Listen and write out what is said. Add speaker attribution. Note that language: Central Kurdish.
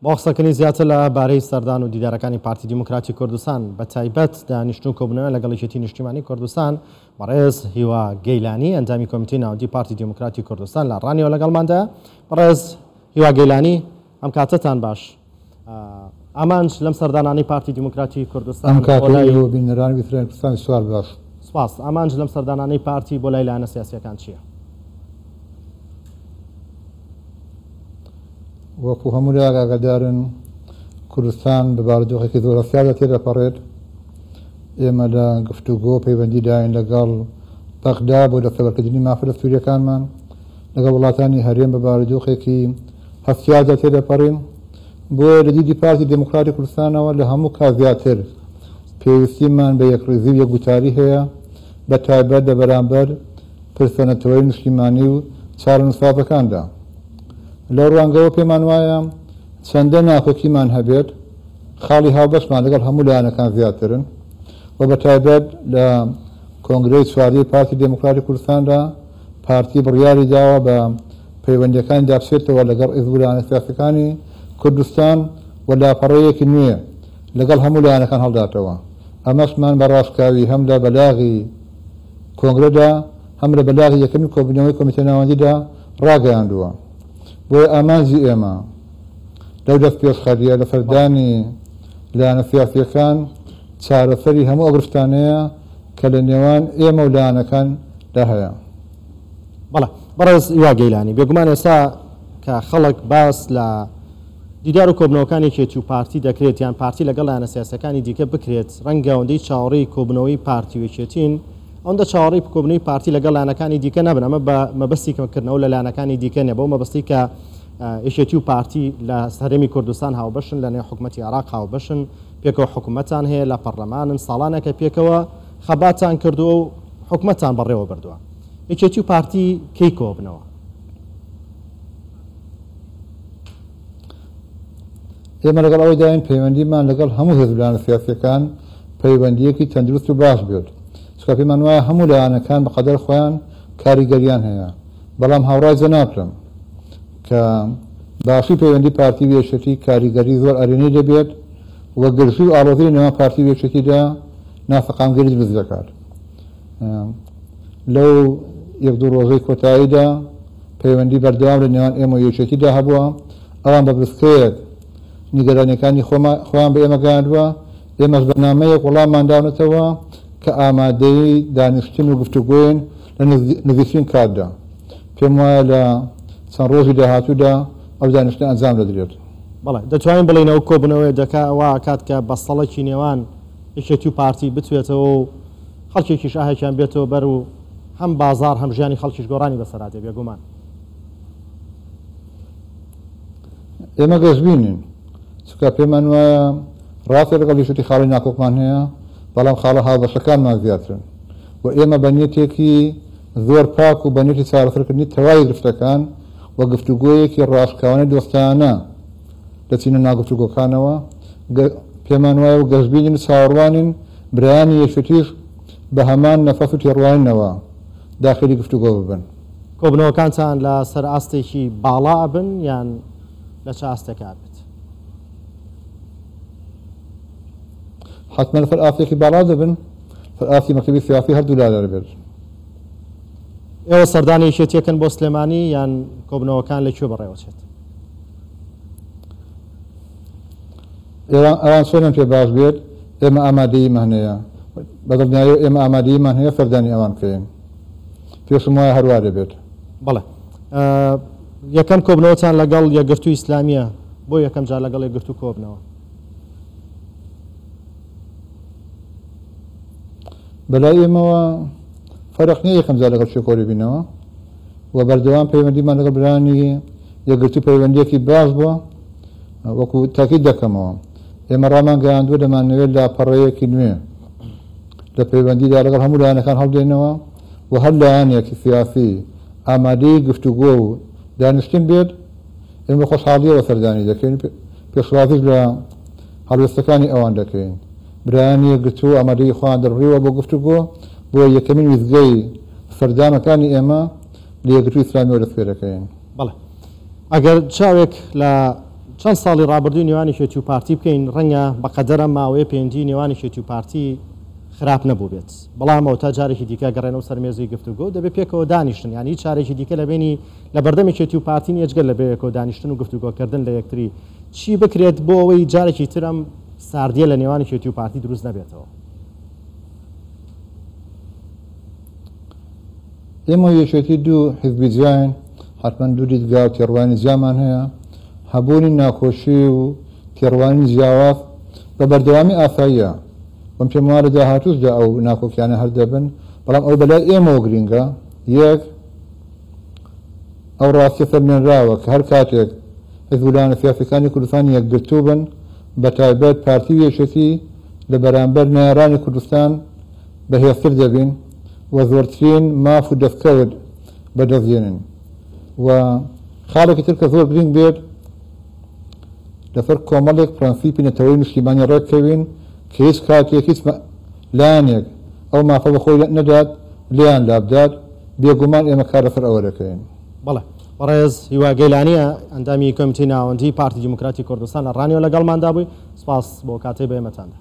Speaker 1: باخسەکەنی زیاتر لە بارەی سەردان و دیدارەکانی پارتی دیموکراتی کوردستان بە تایبەت دانیشتن و کۆبوونەوە لەگەڵ یەکێتی نیشتیمانی کوردستان بەڕێز هیوا گەیلانی ئەنجامی کۆمیتەی ناوەندی پارتی دیموکراتی کوردستان لە ڕانیەوە لەگەڵماندا. بەڕێز هیوا گەیلانی ئەم کاتتان باش. ئامانج لەم سەردانانەی پارتی دیموکراتی کوردستان
Speaker 2: ئەم کاتەوە بینەرانی ویترانی کوردستانی سوار باش.
Speaker 1: سپاس. ئامانج لەم سەردانانەی پارتی بۆ لای لایەنە سیاسیەکان چییە؟
Speaker 2: وەکو هەموو لای ئاگادارن کوردستان بە بارودۆخێکی زۆرە سیاسە تێدەپەڕێت. ئێمە لە گفتوگۆ پەیوەندی داین لەگەڵ بەغدا بۆ دەستەبەرکردنی مافرە سووریەکانمان لەگەڵ وڵاتانی هەرێم بە بارودۆخێکی هەستیازە تێدەپەڕین. بۆیە لە دیدی پارتی دموکراتی کوردستانەوە لە هەموو کات زیاتر پێویستیمان بە یەکڕێزی و یەکگوتاری هەیە، بە تایبەت لە بەرامبەر پرسەنەتەوەی نیشتیمانی و چارە نووسافەکاندا. لە ڕوانگەوە پێمان وایە چەندە ناکۆکیمان هەبێت خاڵی هاوبەشمان لەگەڵ هەموو لایەنەکان زیاترن و بە تایبەت لە کۆنگرەی چواردەی پارتی دموکراتی کوردستاندا پارتی بڕیاری داوە بە پەیوەندیەکانی دابچێتەوە لەگەڵ ئێزبوولانە سیاسەکانی کوردستان و لاپەڕەیەکی نوێ لەگەڵ هەموو لایەنەکان هەڵداتەوە. ئەمەشمان بە ڕاستکاوی هەم لە بەلاغی کۆنگرەدا هەم لە بەلاغی یەکەمی کۆبوونەوەی کۆمیتەی ناوەندیدا ڕاگەیاندووە. بۆیە ئامانجی ئێمە لەو دەست پێشخەریە لە سەردانی لایەنە سیاسیەکان چارەسەری هەموو ئەگرفتانەیە کە لە نێوان ئێمە و لایەنەکاندا هەیە.
Speaker 1: بەڵێ بەڕێز هیوا گەیلانی، بێگومان ئێستا کە خەڵک باس لە دیدار و کۆبنەوەکانێکی و پارتی دەکرێت یان پارتی لەگەڵ لایەنە سیاسەکانی دیکە بکرێت، ڕەنگە ئەوەندەی چاوەڕێی کۆبنەوەی پارتی وێچێتین ئەوەندە چاوەڕێی کۆبنەوەی پارتی لەگەڵ لایەنەکانی دیکە نەبن. ئەمە بە مەبەستی کەمکردنەوە لە لایەنەکانی دیکە نیە، بەو مەبەستی کە یەکێتی و پارتی لە هەرێمی کوردستان هاوبەشن، لە نێو حکوومەتی عێراق هاوبەشن، پێکەوە حکوومەتان هەیە لە پەرلەمانن، ساڵانێکە پێکەوە خەباتان کردووە و حکوومەتان بەڕێوە بردووە. یەکێتی و پارتی کەی کۆبنەوە؟
Speaker 2: ئێمە لەگەڵ ئەوەی داین پەیوەندیمان لەگەڵ هەموو هێزبلانە سیاسیەکان پەیوەندیەکی تەندروست و باش بێت. چکە پێمان وایە هەموو لایەنەکان بەقەدەر خۆیان کاریگەریان هەیە، بەڵام هاوڕای جەنابکەم کە باشی پەیوەندی پارتی وێچێتی کاریگەری زۆر ئەرێنەی دەبێت وە گرژی و ئاڵۆزی نێوان پارتی وێچێتیدا نافەقامگەری دروست دەکات. لەو یەک دوو ڕۆژەی کۆتاییدا پەیوەندی بەردەوام لە نێوان ئێمە و یەکێتیدا هەبووە. ئەوان بە بستەیەک نیگەرانیەکانی خۆیان بە ئێمە گەیاندووە. ئێمەش بەنامەیەک وەڵاممان داونەتەوە کە ئامادەی دانیشتن و گفتوگۆین لە نزیکترین کاتدا. پێم وایە لە چەند ڕۆژی داهاتوودا ئەو دانیشتن ئەنجام دەدرێت.
Speaker 1: بەڵێ دەتوانین بڵێنەوە کۆبنەوەی دەکەوە کات کە بەستەڵێکی نێوان یەکێتی و پارتی بتوێتەوە و خەڵکێکیش ئاهێکیان بێتەوە بەر و هەم بازار هەم ژیانی خەڵکیش گۆڕانی بەسەراتێ بێگومان.
Speaker 2: ئێمە گەشببینین چکە پێمان وایە ڕاستی لەگەڵ یەکێتی خاڵی ناکۆکمان هەیە، بەڵام خاڵە هاوبەشەکانمان زیاترن و ئێمە بە نیەتێکی زۆر پاک و بە نیەتی چارەسەرکردنی تەواوی گفتەکان و گفتوگۆیەکی ڕاشکاوانەی دۆستانە دەچینە ناگفتوگۆکانەوە. پێمان وایە و گەشتبینین و چاوەڕوانین برایانی یەکێتیش بە هەمان نەفەس و تێڕوانینەوە داخلی گفتوگۆ ببن.
Speaker 1: کۆبنەوەکانتان لە سەر ئاستێکی باڵا بن یان لە چ ئاستێکا بێت؟
Speaker 2: حتما لەسەر ئاستێکی باڵا دەبن، سەر ئاستی مەکتەبی سیاسی هەردوو لا دەبێت.
Speaker 1: ئێوە سەردانی یەکێتیەکەن بۆ سلێمانی یان کۆبنەوەکان لەکوێ بەڕێوەچێت؟
Speaker 2: ئەوان چۆنم پێ باش بێت. ئێمە ئامادەییمان هەیە، بەدڵنیایی ئێمە ئامادەییمان هەیە سەردانی ئەوان بکەین. پێشم وایە هەروە دەبێت.
Speaker 1: بەڵێ یەکەم کۆبنەوەتان لەگەڵ یەکگرتووی ئیسلامیە بۆ یەکەم جار لەگەڵ یەکگرتوو کۆبنەوە؟
Speaker 2: بەلای ئێمەوە فەرق نییە یەکەم جار لەگەڵ شێکۆری بینەوە و بەردەوام پەیوەندیمان لەگەڵ برانی یەکگرتوو پەیوەندیەکی باش بووە. وەکو تاکید دەکەمەوە ئێمە ڕامان گەیاندووە دەمانەوێت لاپەڕەیەکی نوێ لە پەیوەندیدا لەگەڵ هەموو لایەنەکان هەڵدێنەوە و هەر لایەنێکی سیاسی ئامادەی گفتوگۆ و دانیشتن بێت. ئێمە خۆشحاڵیەوە سەردانی دەکەین، پێشوازیش لە هەڵوێستەکانی ئەوان دەکەین. برایانی یەکگرتوو ئامادەی خۆیان دەڕڕیوە بۆ گفتوگۆ بۆ یەکەمین ویزگەی سەردانەکانی ئێمە لە یەکگرتووی ئیسلامیەوە دەست پێ دەکەین.
Speaker 1: بەڵێ ئەگەر چاوێک لە چەند ساڵی ڕابردووی نێوانی شێتی و پارتی بکەین ڕەنگە بەقەدەرە ماوەیە پەیوەندی نێوانی شێتی و پارتی خراپ نەبوو بێت بەڵام ئەو تا جارێکی دیکە گەڕێنەوە سەرمێزی گفتوگۆ دەبێت پێکەوە دانیشتن یانی چارێکی دیکە لە بینی لە بەردەمی شێتی و پارتی نیەجگەل لە بێکەوە دانیشتن و گفتوگۆکردن لە یەکتری چی بکرێت بۆ ئەوەی جارێکی ترم ساردیە لە نێوانی شێتی و پارتی دروست نەبێتەوە.
Speaker 2: ئێمە یەکێتی دوو حیزبی جیاین حتمما دوو دیدگا و تێڕوانی جیامان هەیە هەبوونی ناخۆشی و تێڕوانی جیاواز بە بەردەوامی ئاساییە بەم پێم وایە لە داهاتووشدا ئەو ناخۆکیانە هەر دەبن بەڵام ئەو بەلای ئێمەوە گرینگە یەک ئەو ڕاستی فەرمێنراوە کە هەر کاتێک حیزبولانە سیاسەکانی کوردستان یەکگرتوو بن بە تایبەت پارتی یەکێتی لە بەرامبەر نایڕانی کوردستان بەهێزتر دەبین و زۆرترین ماف و دەستکەوت بەدەستێنن و خاڵێکی تر کە زۆر گرنگ بێت لەسەر کۆمەڵێک پرەنسیپی نەتەوەی نیشتیمانی ڕێککەوین کە هیچ کاتێک هیچ لایەنێک ئەو مافە بە خۆی نەدات لیان لابدات بێگومان ئێمە کار لەسەر ئەوە دەکەین.
Speaker 1: بەڵێ بەڕێز هیوا گەیلانیە ئەندامی کۆمیتەی ناوەندی پارتی دیموکراتی کوردستان لە ڕانیەوە لەگەڵماندا بووی سپاس بۆ کاتەی بە ئێمەتاندا.